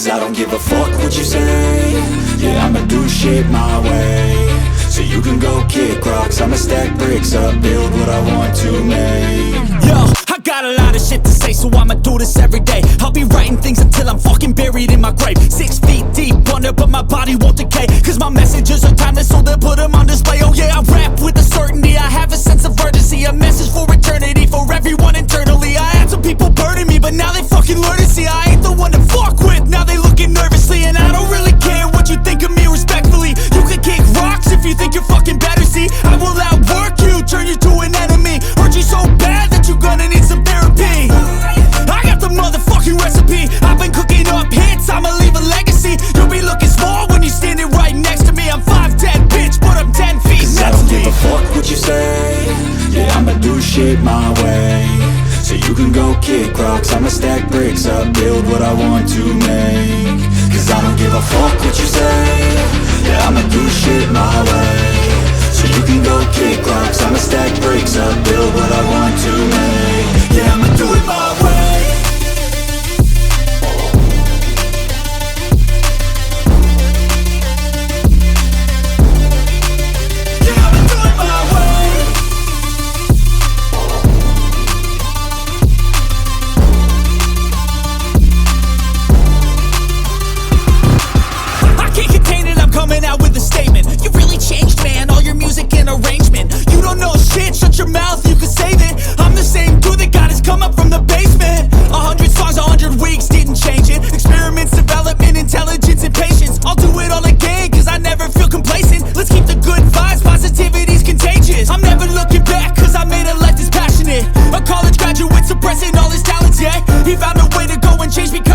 Cause I don't give a fuck what you say. Yeah, I'ma do shit my way. So you can go kick rocks, I'ma stack bricks up, build what I want to make. Yo, I got a lot of shit to say, so I'ma do this every day. I'll be writing things until I'm fucking buried in my grave. 6 feet deep under, but my body won't decay. Cause my messages are timeless, so they'll put them on display. Oh yeah, I rap with a certainty, I have a sense of urgency. A message for eternity, for everyone internally. I had some people burning me, but now they fucking learn to see I ain't the one to fuck with, now they looking nervously. And I don't really care what you think of me, respectfully. You can kick rocks if you think you're fucking better, see. I will outwork you, turn you to an enemy. Hurt you so bad that you're gonna need some therapy. I got the motherfucking recipe, I've been cooking up hits, I'ma leave a legacy. You'll be looking small when you're standing right next to me. I'm 5'10", bitch, but I'm 10 feet next to me. I don't give a fuck what you say. Yeah, I'ma do shit my way. So you can go kick rocks, I'ma stack bricks up, build what I want to make. Cause I don't give a fuck what you say. Yeah, I'ma do shit my way. So you can go kick rocks, I'ma stack bricks up, build what I want to make. Yeah, I'ma do it my way. Coming out with a statement. You really changed, man, all your music and arrangement. You don't know shit, shut your mouth, you can save it. I'm the same dude that got his come up from the basement. 100 songs, 100 weeks, didn't change it. Experiments, development, intelligence, and patience. I'll do it all again, cause I never feel complacent. Let's keep the good vibes, positivity's contagious. I'm never looking back, cause I made a life that's passionate. A college graduate suppressing all his talents, yeah. He found a way to go and change because